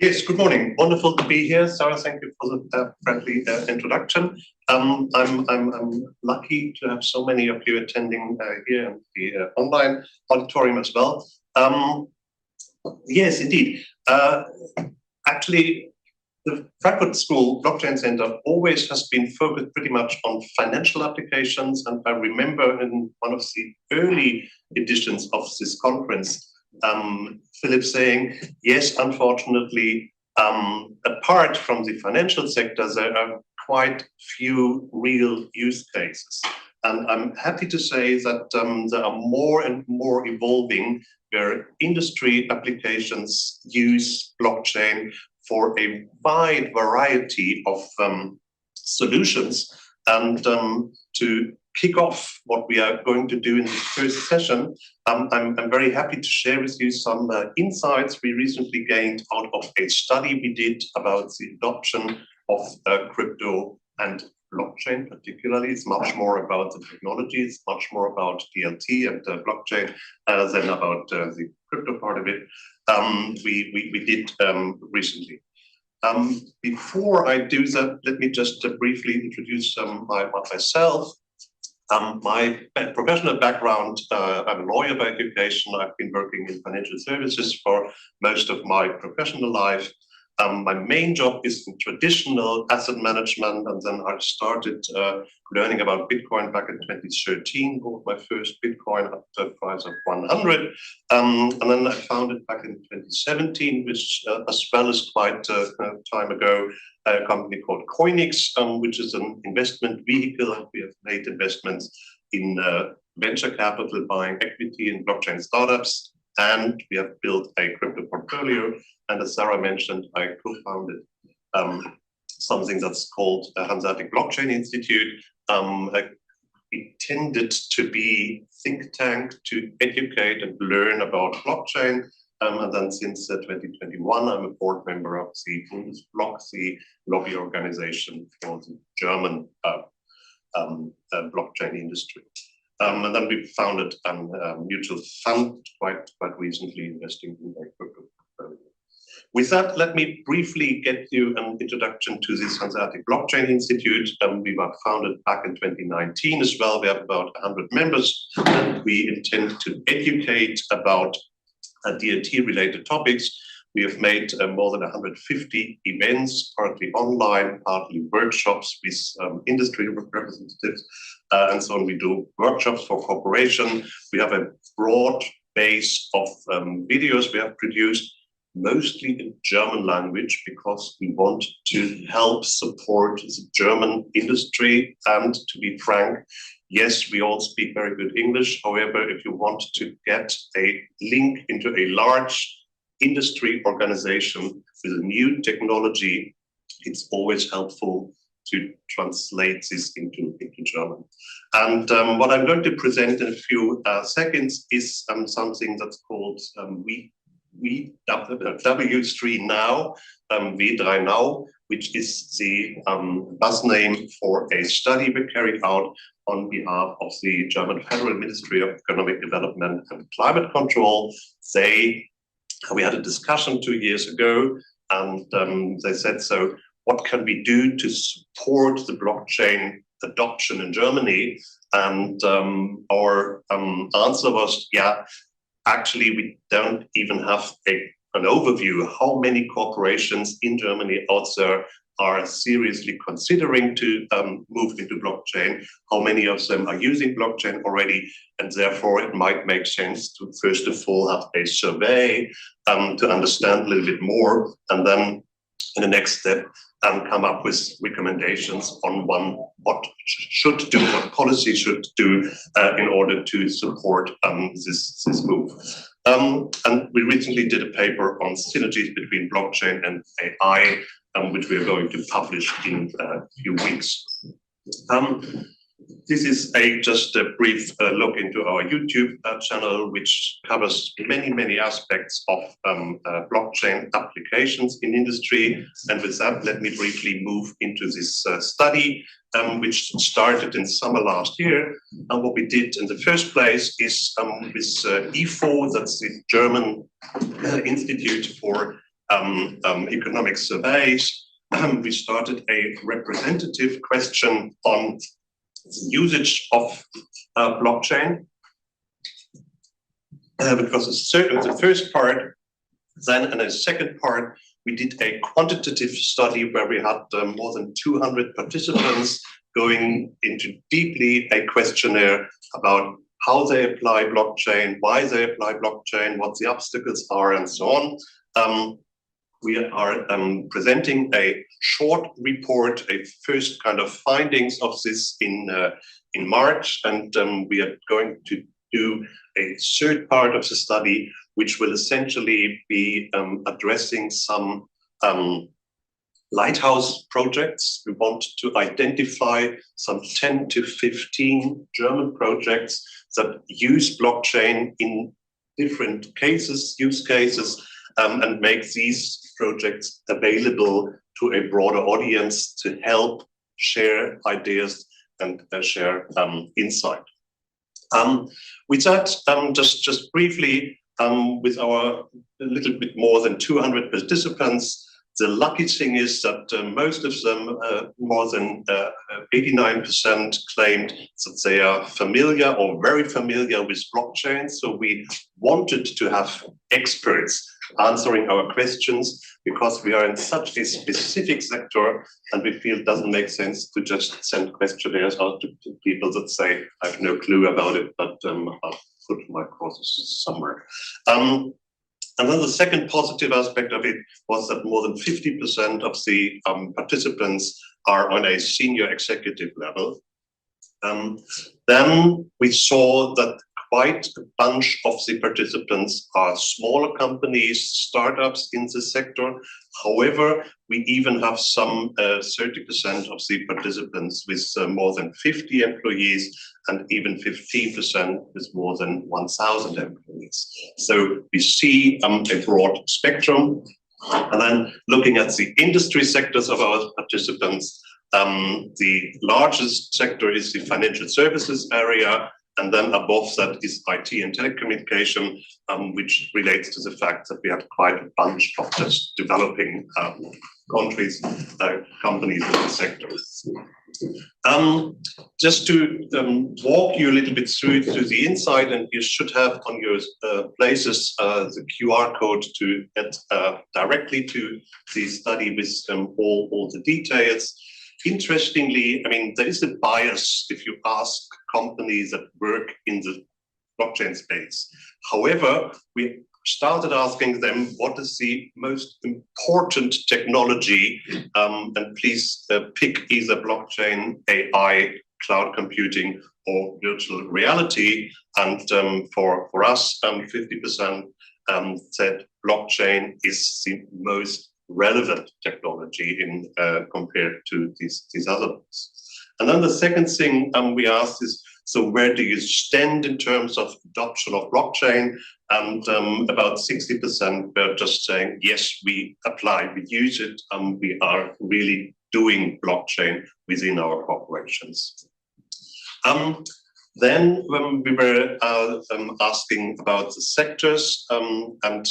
Yes, good morning. Wonderful to be here. Sarah, thank you for the friendly introduction. I'm lucky to have so many of you attending here in the online auditorium as well. Yes, indeed. Actually, the Frankfurt School Blockchain Center always has been focused pretty much on financial applications. And I remember in one of the early editions of this conference, Philip saying, yes, unfortunately, apart from the financial sector, there are quite few real use cases. And I'm happy to say that there are more and more evolving where industry applications use blockchain for a wide variety of solutions. And to kick off what we are going to do in this first session, I'm very happy to share with you some insights we recently gained out of a study we did about the adoption of crypto and blockchain particularly. It's much more about the technology, it's much more about DLT and blockchain than about the crypto part of it. We did recently. Before I do that, let me just briefly introduce myself. My professional background, I'm a lawyer by education. I've been working in financial services for most of my professional life. My main job is in traditional asset management, and then I started learning about Bitcoin back in 2013, bought my first Bitcoin at the price of 100, and then I founded back in 2017, which as well as quite time ago, a company called Coinix, which is an investment vehicle. We have made investments in venture capital, buying equity in blockchain startups, and we have built a crypto portfolio. And as Sarah mentioned, I co-founded something that's called the Hanseatic Blockchain Institute. Intended to be think tank to educate and learn about blockchain. And then since 2021, I'm a board member of the Bundesblock, the lobby organization for the German blockchain industry. And then we founded a mutual fund quite recently, investing in a crypto portfolio. With that, let me briefly get you an introduction to this Hanseatic Blockchain Institute. We were founded back in 2019 as well. We have about 100 members, and we intend to educate about DLT-related topics. We have made more than 150 events, partly online, partly workshops with industry representatives, and so on. We do workshops for cooperation. We have a broad base of videos we have produced, mostly in German language, because we want to help support the German industry. And to be frank, yes, we all speak very good English. However, if you want to get a link into a large industry organization with a new technology, it's always helpful to translate this into German. And what I'm going to present in a few seconds is something that's called W3 Now, W3 Now, which is the buzz name for a study we carried out on behalf of the German Federal Ministry of Economic Development and Climate Control. We had a discussion 2 years ago, and they said, so what can we do to support the blockchain adoption in Germany? And our answer was, yeah, actually, we don't even have an overview how many corporations in Germany out there are seriously considering to move into blockchain, how many of them are using blockchain already, and therefore it might make sense to first of all have a survey to understand a little bit more, and then in the next step come up with recommendations on what should do, what policy should do in order to support this move. And we recently did a paper on synergies between blockchain and AI, which we are going to publish in a few weeks. This is just a brief look into our YouTube channel, which covers many aspects of blockchain applications in industry. And with that, let me briefly move into this study, which started in summer last year. And what we did in the first place is with IFO, that's the German Institute for economic surveys. We started a representative question on usage of blockchain, because the first part, then in a second part, we did a quantitative study where we had more than 200 participants going into deeply a questionnaire about how they apply blockchain, why they apply blockchain, what the obstacles are, and so on. We are presenting a short report, a first kind of findings of this in March, and we are going to do a third part of the study, which will essentially be addressing some lighthouse projects. We want to identify some 10 to 15 German projects that use blockchain in different use cases, and make these projects available to a broader audience to help share ideas and share insight. With that, just briefly, with our a little bit more than 200 participants, the lucky thing is that most of them, more than 89%, claimed that they are familiar or very familiar with blockchain. So we wanted to have experts answering our questions, because we are in such a specific sector, and we feel it doesn't make sense to just send questionnaires out to people that say, I have no clue about it, but I'll put my courses somewhere. And then the second positive aspect of it was that more than 50% of the participants are on a senior executive level. Then we saw that quite a bunch of the participants are smaller companies, startups in the sector. However, we even have some 30% of the participants with more than 50 employees, and even 15% with more than 1,000 employees. So we see a broad spectrum. And then looking at the industry sectors of our participants, the largest sector is the financial services area. And then above that is IT and telecommunication, which relates to the fact that we have quite a bunch of just developing countries, companies in the sector. Just to walk you a little bit through the inside, and you should have on your places the QR code to get directly to the study with all the details. Interestingly, I mean, there is a bias if you ask companies that work in the blockchain space. However, we started asking them, what is the most important technology? And please pick either blockchain, AI, cloud computing, or virtual reality. And for us, 50% said blockchain is the most relevant technology in compared to these other ones. And then the second thing we asked is, so where do you stand in terms of adoption of blockchain? And about 60% were just saying, yes, we apply, we use it, we are really doing blockchain within our corporations. Then when we were asking about the sectors, and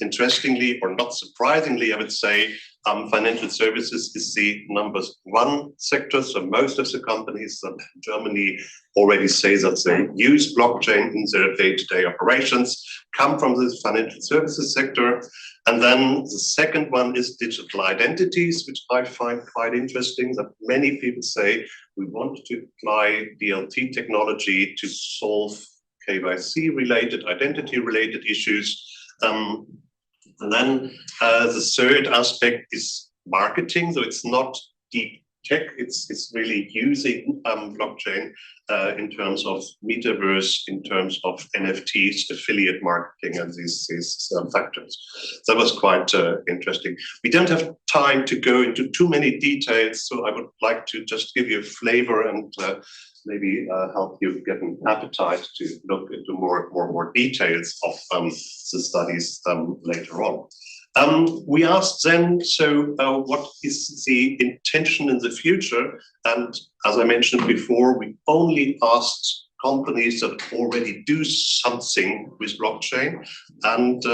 interestingly, or not surprisingly, I would say, financial services is the #1 sector. So most of the companies in Germany already say that they use blockchain in their day-to-day operations, come from the financial services sector. And then the second one is digital identities, which I find quite interesting, that many people say we want to apply DLT technology to solve KYC-related, identity-related issues. And then the third aspect is marketing. So it's not deep tech, it's really using blockchain in terms of metaverse, in terms of NFTs, affiliate marketing, and these factors. That was quite interesting. We don't have time to go into too many details, so I would like to just give you a flavor and maybe help you get an appetite to look into more details of the studies later on. We asked then, so what is the intention in the future? And as I mentioned before, we only asked companies that already do something with blockchain. And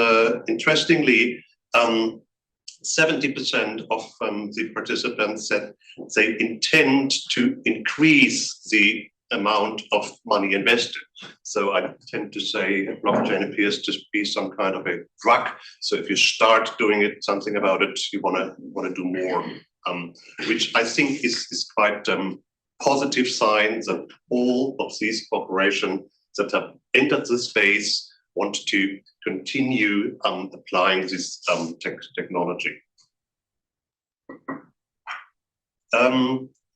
interestingly, 70% of the participants said they intend to increase the amount of money invested. So I tend to say blockchain appears to be some kind of a drug. So if you start doing something about it, you want to do more, which I think is quite positive signs that all of these corporations that have entered the space want to continue applying this technology.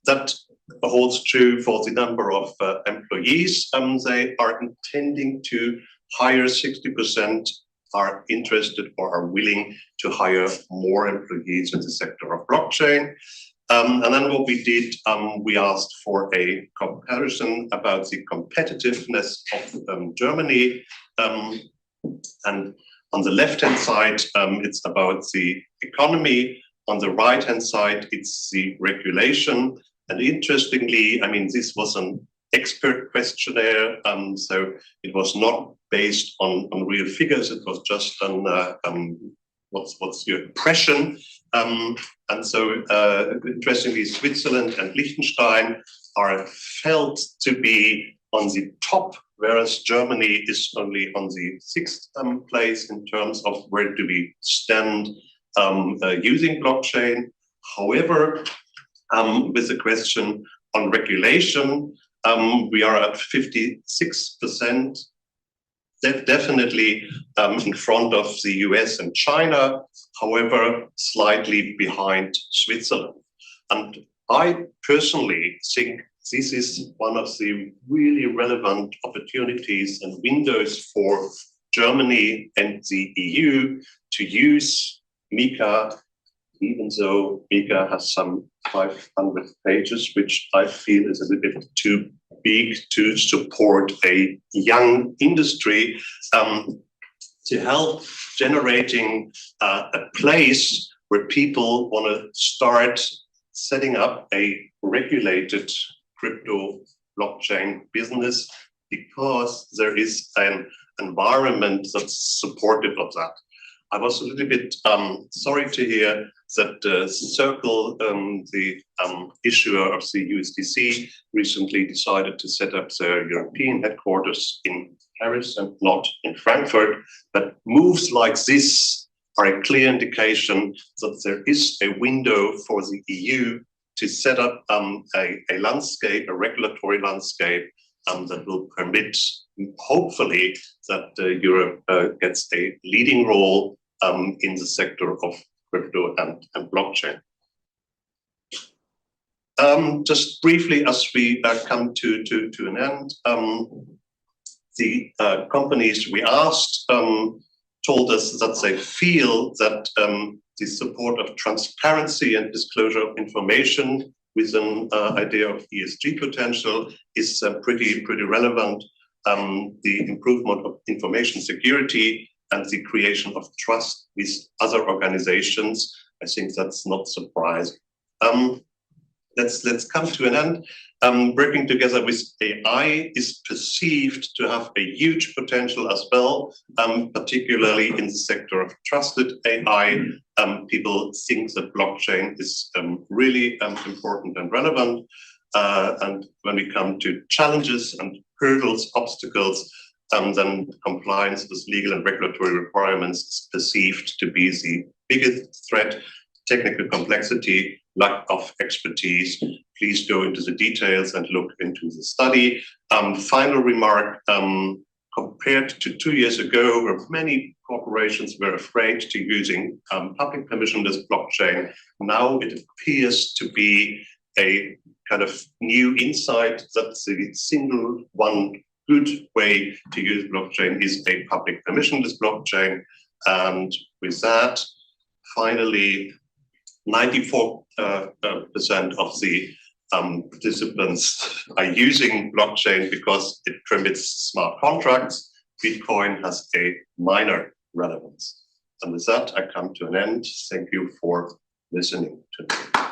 That holds true for the number of employees. They are intending to hire 60%, are interested or are willing to hire more employees in the sector of blockchain. And then what we did, we asked for a comparison about the competitiveness of Germany. And on the left-hand side, it's about the economy. On the right-hand side, it's the regulation. And interestingly, I mean, this was an expert questionnaire, so it was not based on real figures. It was just on what's your impression. And so, interestingly, Switzerland and Liechtenstein are felt to be on the top, whereas Germany is only on the 6th place in terms of where do we stand using blockchain. However, with the question on regulation, we are at 56%. Definitely in front of the US and China, however, slightly behind Switzerland. And I personally think this is one of the really relevant opportunities and windows for Germany and the EU to use MiCA, even though MiCA has some 500 pages, which I feel is a little bit too big to support a young industry, to help generating a place where people want to start setting up a regulated crypto blockchain business, because there is an environment that's supportive of that. I was a little bit sorry to hear that Circle, the issuer of the USDC, recently decided to set up their European headquarters in Paris and not in Frankfurt. But moves like this are a clear indication that there is a window for the EU to set up a landscape, a regulatory landscape that will permit, hopefully, that Europe gets a leading role in the sector of crypto and blockchain. Just briefly, as we come to an end, the companies we asked told us that they feel that the support of transparency and disclosure of information with an idea of ESG potential is pretty relevant. The improvement of information security and the creation of trust with other organizations, I think that's not surprising. Let's come to an end. Working together with AI is perceived to have a huge potential as well, particularly in the sector of trusted AI. People think that blockchain is really important and relevant. And when we come to challenges and hurdles, obstacles, then compliance with legal and regulatory requirements is perceived to be the biggest threat. Technical complexity, lack of expertise. Please go into the details and look into the study. Final remark, compared to 2 years ago, where many corporations were afraid to using public permissionless blockchain, now it appears to be a kind of new insight that the single one good way to use blockchain is a public permissionless blockchain. And with that, finally, 94% of the participants are using blockchain because it permits smart contracts. Bitcoin has a minor relevance. And with that, I come to an end. Thank you for listening to me.